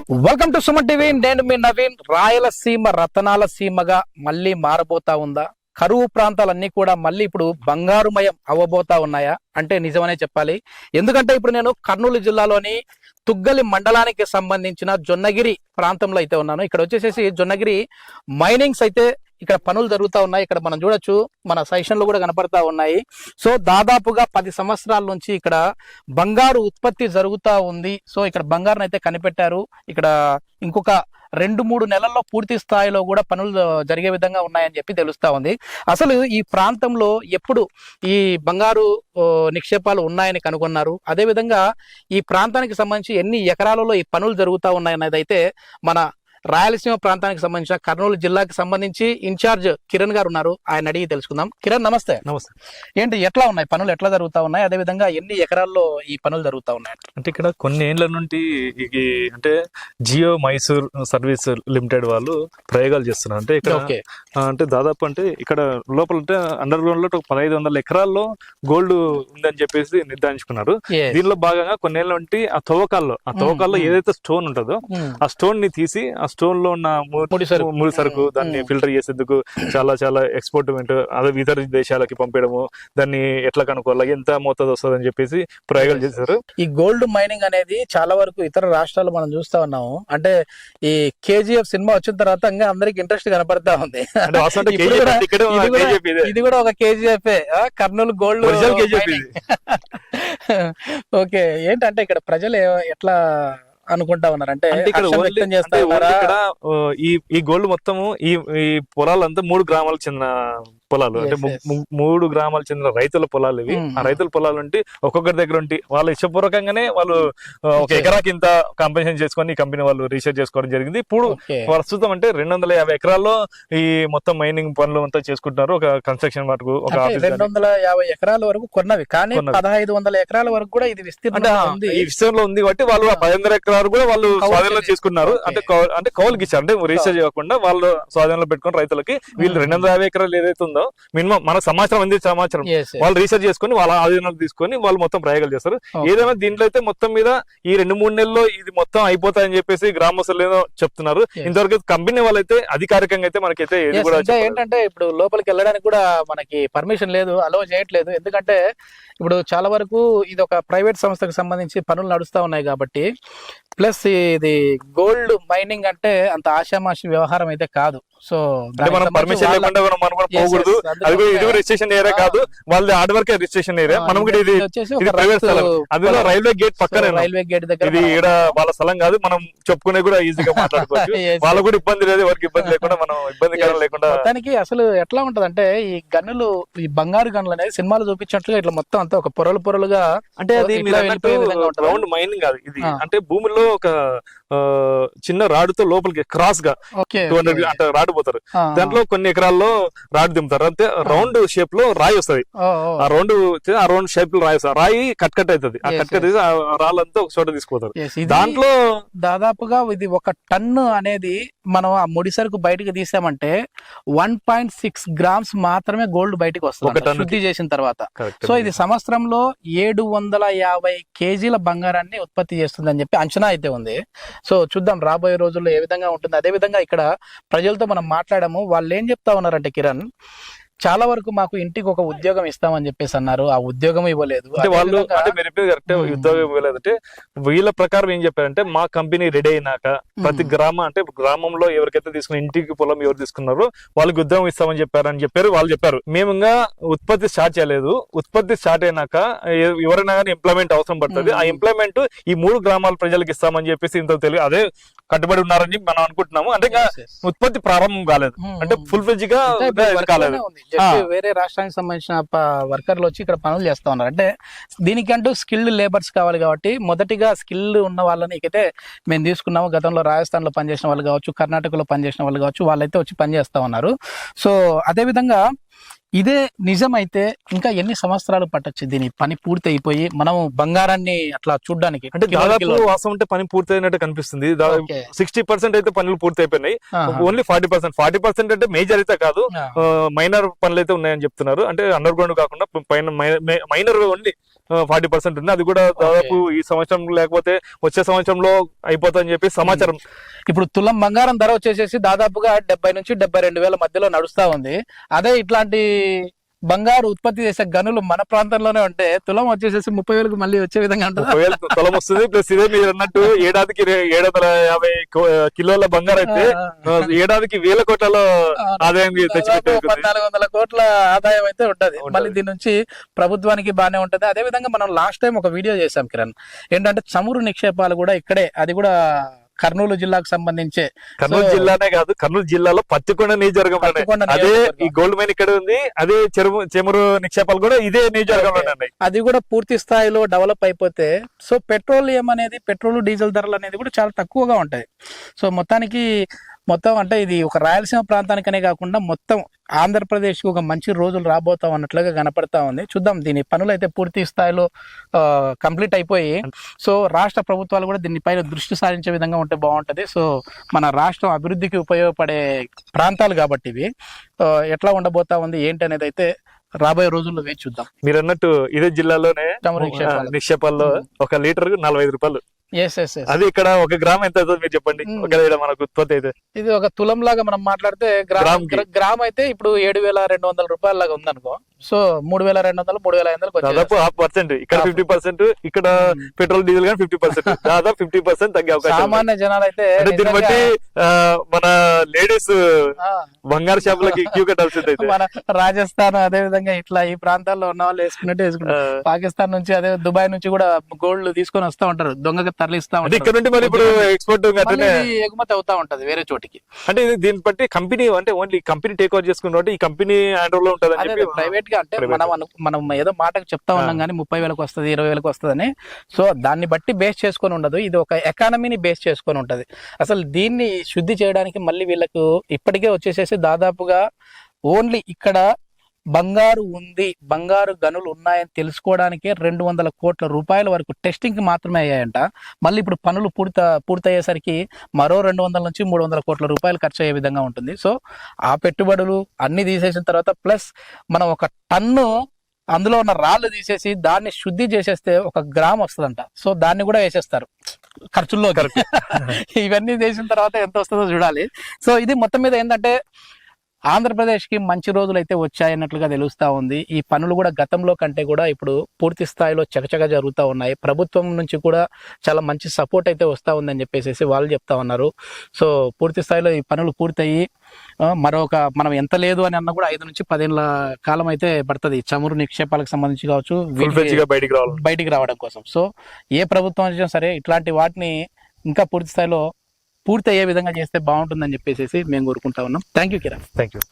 Welcome to Suman TV. నేను మీ నవీన్. రాయలసీమ రతనాల సీమగా మళ్ళీ మారబోతా ఉందా? కరువు ప్రాంతాలన్నీ కూడా మళ్ళీ ఇప్పుడు బంగారుమయం అవ్వబోతా ఉన్నాయా అంటే నిజమనే చెప్పాలి. ఎందుకంటే ఇప్పుడు నేను కర్నూలు జిల్లాలోని తుగ్గలి మండలానికి సంబంధించిన జొన్నగిరి ప్రాంతంలో అయితే ఉన్నాను. ఇక్కడ వచ్చేసేసి జొన్నగిరి మైనింగ్స్ అయితే ఇక్కడ పనులు జరుగుతూ ఉన్నాయి. ఇక్కడ మనం చూడొచ్చు, మన సెషన్లు కూడా కనపడతా ఉన్నాయి. సో దాదాపుగా 10 సంవత్సరాల నుంచి ఇక్కడ బంగారు ఉత్పత్తి జరుగుతూ ఉంది. సో ఇక్కడ బంగారుని అయితే కనిపెట్టారు. ఇక్కడ ఇంకొక 2-3 నెలల్లో పూర్తి స్థాయిలో కూడా పనులు జరిగే విధంగా ఉన్నాయని చెప్పి తెలుస్తా ఉంది. అసలు ఈ ప్రాంతంలో ఎప్పుడు ఈ బంగారు నిక్షేపాలు ఉన్నాయని కనుగొన్నారు, అదేవిధంగా ఈ ప్రాంతానికి సంబంధించి ఎన్ని ఎకరాలలో ఈ పనులు జరుగుతూ ఉన్నాయనేది అయితే మన రాయలసీమ ప్రాంతానికి సంబంధించిన కర్నూలు జిల్లాకి సంబంధించి ఇన్ఛార్జ్ కిరణ్ గారు ఉన్నారు. ఆయన అడిగి తెలుసుకుందాం. కిరణ్ నమస్తే. నమస్తే. ఏంటి, ఎట్లా ఉన్నాయి పనులు, ఎట్లా జరుగుతా ఉన్నాయి, అదే విధంగా ఎన్ని ఎకరాల్లో ఈ పనులు జరుగుతా ఉన్నాయి? అంటే ఇక్కడ కొన్ని ఏళ్ల నుండి అంటే జియో మైసూర్ సర్వీస్ లిమిటెడ్ వాళ్ళు ప్రయోగాలు చేస్తున్నారు. అంటే ఇక్కడ అంటే దాదాపు అంటే ఇక్కడ లోపల అంటే అండర్ గ్రౌండ్ లో 1500 ఎకరాల్లో గోల్డ్ ఉందని చెప్పేసి నిర్ధారించుకున్నారు. దీనిలో భాగంగా కొన్నేళ్ల నుండి ఆ తవ్వకాల్లో ఏదైతే స్టోన్ ఉంటుందో ఆ స్టోన్ ని తీసి ఆ స్టోన్ లో ఉన్న ముడి సరుకు దాన్ని ఫిల్టర్ చేసేందుకు చాలా ఎక్స్పోర్ట్మెంట్ అదే ఇతర దేశాలకి పంపడము, దాన్ని ఎట్లా కనుక్కోవాలి, ఎంత మోతాదు వస్తుంది అని చెప్పేసి ప్రయోగాలు చేశారు. ఈ గోల్డ్ మైనింగ్ అనేది చాలా వరకు ఇతర రాష్ట్రాలు మనం చూస్తా ఉన్నాము. అంటే ఈ కేజీఎఫ్ సినిమా వచ్చిన తర్వాత ఇంకా అందరికి ఇంట్రెస్ట్ కనపడతా ఉంది. ఇది కూడా ఒక కేజీఎఫ్, కర్నూలు గోల్డ్ ఓకే. ఏంటంటే ఇక్కడ ప్రజలు ఎట్లా అనుకుంటా ఉన్నారు అంటే ఇక్కడ ఈ గోల్డ్ మొత్తము ఈ పొలాలంతా 3 గ్రామాలకు చెందిన పొలాలు, అంటే 3 గ్రామాలకు చెందిన రైతుల పొలాలు ఇవి. ఆ రైతుల పొలాలు ఉంటే ఒక్కొక్కరి దగ్గర ఉంటే వాళ్ళు ఇష్టపూర్వకంగానే వాళ్ళు ఒక ఎకరాకి ఇంత కాంపెన్సేషన్ చేసుకొని ఈ కంపెనీ వాళ్ళు రీసెర్చ్ చేసుకోవడం జరిగింది. ఇప్పుడు ప్రస్తుతం అంటే 250 ఎకరాల్లో ఈ మొత్తం మైనింగ్ పనులు అంతా చేసుకుంటున్నారు. ఒక కన్స్ట్రక్షన్ వరకు ఒక 250 ఎకరాల వరకు కొన్నవి, కానీ 1500 ఎకరాల వరకు కూడా ఇది ఈ విషయంలో ఉంది కాబట్టి వాళ్ళు 1500 ఎకరాలు కూడా వాళ్ళు స్వాధీనంలో చేసుకున్నారు. అంటే కౌలుకి ఇచ్చారు, అంటే రీసెర్చ్ చేయకుండా వాళ్ళు స్వాధీనంలో పెట్టుకుని రైతులకి వీళ్ళు 250 ఎకరాలు ఏదైతే ఉందో మినిమం మన సమాచారం వాళ్ళు రీసెర్చ్ చేసుకుని వాళ్ళ ఆధీనాలు తీసుకొని వాళ్ళు మొత్తం ప్రయోగాలు చేస్తారు. ఏదైనా దీంట్లో అయితే మొత్తం మీద ఈ 2-3 నెలల్లో ఇది మొత్తం అయిపోతాయని చెప్పేసి గ్రామస్తులు ఏదో చెప్తున్నారు. ఇంతవరకు కంపెనీ వాళ్ళైతే అధికారికంగా అయితే మనకైతే ఏంటంటే ఇప్పుడు లోపలికి వెళ్ళడానికి కూడా మనకి పర్మిషన్ లేదు, అలో చేయట్లేదు. ఎందుకంటే ఇప్పుడు చాలా వరకు ఇది ఒక ప్రైవేట్ సంస్థకు సంబంధించి పనులు నడుస్తా ఉన్నాయి కాబట్టి, ప్లస్ ఇది గోల్డ్ మైనింగ్ అంటే అంత ఆషామాషి వ్యవహారం అయితే కాదు. సో మనం పర్మిషన్ లేకుండా మనం పోకూడదు. అది కూడా ఇది రిజిస్ట్రేషన్ ఏరియా కాదు, వాళ్ళది హార్డ్ వర్క్ రిజిస్ట్రేషన్ ఏరియా. మనం కూడా ఇది ప్రైవేట్ స్థలం, అందులో రైల్వే గేట్ పక్కనే, రైల్వే గేట్ దగ్గర ఇది ఇక్కడ వాళ్ళ స్థలం కాదు. మనం చెప్పుకునే కూడా ఈజీగా మాట్లాడుకోవచ్చు. వాళ్ళకు కూడా ఇబ్బంది లేదు, ఎవరికి ఇబ్బంది లేకుండా మనం ఇబ్బందికరం లేకుండా. దానికి అసలు ఎట్లా ఉంటది అంటే ఈ గన్నులు, ఈ బంగారు గన్నులు అనేది సినిమాలు చూపించినట్లుగా ఇట్లా మొత్తం అంతా ఒక పొరలుగా, అంటే అది రౌండ్ మైనింగ్ కాదు ఇది. అంటే భూమిలో ఒక చిన్న రాడుతో లోపలికి క్రాస్ గా 200 అంటే రాడు పోతారు. దాంట్లో కొన్ని ఎకరాల్లో రాడు దింపుతారు. అంటే రౌండ్ షేప్ లో రాయి వస్తుంది. ఆ రౌండ్ షేప్ లో రాయి వస్తుంది. రాయి కట్ అవుతుంది. ఆ కట్ ఆ రాళ్ళంతా ఒక చోట తీసుకుపోతారు. దాంట్లో దాదాపుగా ఇది 1 టన్ను అనేది మనం ఆ ముడి సరుకు బయటకు తీసామంటే 1.6 గ్రామ్స్ మాత్రమే గోల్డ్ బయటకు వస్తుంది శుద్ధి చేసిన తర్వాత. సో ఇది సంవత్సరంలో 750 కేజీల బంగారాన్ని ఉత్పత్తి చేస్తుంది అని చెప్పి అంచనా అయితే ఉంది. సో చూద్దాం రాబోయే రోజుల్లో ఏ విధంగా ఉంటుంది. అదే విధంగా ఇక్కడ ప్రజలతో మనం మాట్లాడాము. వాళ్ళు ఏం చెప్తా ఉన్నారంటే, కిరణ్, చాలా వరకు మాకు ఇంటికి ఒక ఉద్యోగం ఇస్తామని చెప్పేసి అన్నారు, ఆ ఉద్యోగం ఇవ్వలేదు. అంటే వాళ్ళు అంటే మీరు కరెక్ట్ ఉద్యోగం ఇవ్వలేదు. అంటే వీళ్ళ ప్రకారం ఏం చెప్పారంటే, మా కంపెనీ రెడీ అయినాక ప్రతి అంటే గ్రామంలో ఎవరికైతే తీసుకున్న ఇంటికి పొలం ఎవరు తీసుకున్నారో వాళ్ళకి ఉద్యోగం ఇస్తామని చెప్పారు. వాళ్ళు చెప్పారు మేము ఇంకా ఉత్పత్తి స్టార్ట్ చేయలేదు. ఉత్పత్తి స్టార్ట్ అయినాక ఎవరైనా కానీ ఎంప్లాయ్మెంట్ అవసరం పడుతుంది. ఆ ఎంప్లాయ్మెంట్ ఈ 3 గ్రామాల ప్రజలకు ఇస్తామని చెప్పేసి ఇంత తెలియదు అదే కట్టుబడి ఉన్నారని మనం అనుకుంటున్నాము. అంటే ఉత్పత్తి ప్రారంభం కాలేదు, అంటే ఫుల్ ఫ్లెడ్జ్ గా కాలేదు. వేరే రాష్ట్రానికి సంబంధించిన వర్కర్లు వచ్చి ఇక్కడ పనులు చేస్తా ఉన్నారు. అంటే దీనికంటూ స్కిల్డ్ లేబర్స్ కావాలి కాబట్టి మొదటిగా స్కిల్ ఉన్న వాళ్ళని అయితే మేము తీసుకున్నాము. గతంలో రాజస్థాన్ లో పనిచేసిన వాళ్ళు కావచ్చు, కర్ణాటకలో పనిచేసిన వాళ్ళు కావచ్చు, వాళ్ళైతే వచ్చి పనిచేస్తా ఉన్నారు. సో అదే విధంగా ఇదే నిజమైతే ఇంకా ఎన్ని సంవత్సరాలు పట్టొచ్చు దీని పని పూర్తి అయిపోయి మనం బంగారాన్ని అట్లా చూడడానికి? అంటే దాదాపు వాస్తవం అంటే పని పూర్తి అయినట్టు కనిపిస్తుంది. 60% అయితే పనులు పూర్తి అయిపోయినాయి. ఓన్లీ 40% అంటే మేజర్ అయితే కాదు, మైనర్ పనులు అయితే ఉన్నాయని చెప్తున్నారు. అంటే అండర్ గ్రౌండ్ కాకుండా పైన మైనర్ ఓన్లీ 40% ఉంది. అది కూడా దాదాపు ఈ సంవత్సరం లేకపోతే వచ్చే సంవత్సరంలో అయిపోతుందని చెప్పి సమాచారం. ఇప్పుడు తులం బంగారం ధర వచ్చేసేసి దాదాపుగా 70 నుంచి 72 వేల మధ్యలో నడుస్తా ఉంది. అదే ఇట్లాంటి బంగారు ఉత్పత్తి చేసే గనులు మన ప్రాంతంలోనే ఉంటే తులం వచ్చేసేసి 30,000కు మళ్ళీ వచ్చే విధంగా ఉంటుంది. 30,000 తులం వస్తుంది. ప్లస్ ఇదే మీరు అన్నట్టు ఏడాదికి 750 కిలోల బంగారం అయితే ఏడాదికి 1,000 కోట్లలో ఆదాయం తెచ్చిపెట్టే 1,400 కోట్ల ఆదాయం అయితే ఉంటది. మళ్ళీ దీని నుంచి ప్రభుత్వానికి బానే ఉంటది. అదే విధంగా మనం లాస్ట్ టైం ఒక వీడియో చేసాం కిరణ్, ఏంటంటే చమురు నిక్షేపాలు కూడా ఇక్కడే, అది కూడా కర్నూలు జిల్లాకు సంబంధించే. కర్నూలు జిల్లానే కాదు, కర్నూలు జిల్లాలో పత్తికొండ నియోజకవర్గం అదే ఈ గోల్డ్ మైన్ ఇక్కడ ఉంది. అదే చెమురు నిక్షేపాలు కూడా ఇదే నియోజకవర్గంలో ఉన్నాయి. అది కూడా పూర్తి స్థాయిలో డెవలప్ అయిపోతే సో పెట్రోలియం అనేది, పెట్రోల్ డీజిల్ ధరలు అనేది కూడా చాలా తక్కువగా ఉంటాయి. సో మొత్తం అంటే ఇది ఒక రాయలసీమ ప్రాంతానికనే కాకుండా మొత్తం ఆంధ్రప్రదేశ్ కు ఒక మంచి రోజులు రాబోతాం అన్నట్లుగా కనపడతా ఉంది. చూద్దాం, దీని పనులు అయితే పూర్తి స్థాయిలో కంప్లీట్ అయిపోయి సో రాష్ట్ర ప్రభుత్వాలు కూడా దీనిపైన దృష్టి సారించే విధంగా ఉంటే బాగుంటది. సో మన రాష్ట్రం అభివృద్ధికి ఉపయోగపడే ప్రాంతాలు కాబట్టి ఇవి ఎట్లా ఉండబోతా ఉంది ఏంటి అనేది అయితే రాబోయే రోజుల్లో వేచి చూద్దాం. మీరు అన్నట్టు ఇదే జిల్లాలోనే నిక్షేపాల్లో 1 లీటర్ 45 రూపాయలు. అది ఇక్కడ 1 గ్రామ్ ఎంత అవుతుంది మీరు చెప్పండి. ఒకవేళ మనకు ఉత్పత్తి అయితే ఇది 1 తులం లాగా మనం మాట్లాడితే గ్రామ్ అయితే ఇప్పుడు 7,200 రూపాయల లాగా ఉందనుకో. సో 3,200 3,500 దాదాపు 0.5%. ఇక్కడ 50%, ఇక్కడ పెట్రోల్ డీజిల్ కానీ 50%, దాదాపు 50% తగ్గే అవకాశం. సామాన్య జనాలు అయితే దీన్ని బట్టి మన లేడీస్ బంగారు షాపులకి క్యూ కట్టాల్సింది. అయితే మన రాజస్థాన్ అదే విధంగా ఇట్లా ఈ ప్రాంతాల్లో ఉన్న వాళ్ళు వేసుకున్నట్టు వేసుకుంటారు. పాకిస్తాన్ నుంచి అదే దుబాయ్ నుంచి కూడా గోల్డ్ తీసుకొని వస్తా ఉంటారు, దొంగగా తరలిస్తా ఉంటారు. ఇక్కడ నుండి మరి ఇప్పుడు ఎక్స్పోర్ట్ ఎగుమతి అవుతా ఉంటది వేరే చోటికి. అంటే దీన్ని బట్టి కంపెనీ అంటే ఓన్లీ కంపెనీ టేక్ ఓవర్ చేసుకున్నట్టు ఈ కంపెనీ హ్యాండ్ ఓవర్ లో ఉంటుంది. ప్రైవేట్ గా అంటే మనం ఏదో మాటకు చెప్తా ఉన్నాం కానీ 30,000కు వస్తుంది 20,000కు వస్తుందని. సో దాన్ని బట్టి బేస్ చేసుకొని ఉండదు, ఇది ఒక ఎకానమీని బేస్ చేసుకొని ఉంటది. అసలు దీన్ని శుద్ధి చేయడానికి మళ్ళీ వీళ్ళకు ఇప్పటికే వచ్చేసేసి దాదాపుగా ఓన్లీ ఇక్కడ బంగారు ఉంది, బంగారు గనులు ఉన్నాయని తెలుసుకోవడానికే 200 కోట్ల రూపాయల వరకు టెస్టింగ్ కి మాత్రమే అయ్యాయంట. మళ్ళీ ఇప్పుడు పనులు పూర్తయ్యేసరికి మరో 200 నుంచి 300 కోట్ల రూపాయలు ఖర్చు అయ్యే విధంగా ఉంటుంది. సో ఆ పెట్టుబడులు అన్ని తీసేసిన తర్వాత ప్లస్ మనం 1 టన్ను అందులో ఉన్న రాళ్ళు తీసేసి దాన్ని శుద్ధి చేసేస్తే 1 గ్రామ్ వస్తుందంట. సో దాన్ని కూడా వేసేస్తారు ఖర్చుల్లో. ఇవన్నీ చేసిన తర్వాత ఎంత వస్తుందో చూడాలి. సో ఇది మొత్తం మీద ఏంటంటే ఆంధ్రప్రదేశ్ కి మంచి రోజులు అయితే వచ్చాయన్నట్లుగా తెలుస్తా ఉంది. ఈ పనులు కూడా గతంలో కంటే కూడా ఇప్పుడు పూర్తి స్థాయిలో చకచక జరుగుతూ ఉన్నాయి. ప్రభుత్వం నుంచి కూడా చాలా మంచి సపోర్ట్ అయితే వస్తూ ఉందని చెప్పేసి వాళ్ళు చెప్తా ఉన్నారు. సో పూర్తి స్థాయిలో ఈ పనులు పూర్తయ్యి మనం ఎంత లేదు అని అన్నా కూడా 5 నుంచి 10 ఏళ్ల కాలం అయితే పడుతుంది చమురు నిక్షేపాలకు సంబంధించి కావచ్చు బయటికి రావడం కోసం. సో ఏ ప్రభుత్వం వచ్చినా సరే ఇట్లాంటి వాటిని ఇంకా పూర్తి స్థాయిలో పూర్తి అయ్యే విధంగా చేస్తే బాగుంటుందని చెప్పేసి మేము కోరుకుంటా ఉన్నాం. Thank you Kiran. Thank you.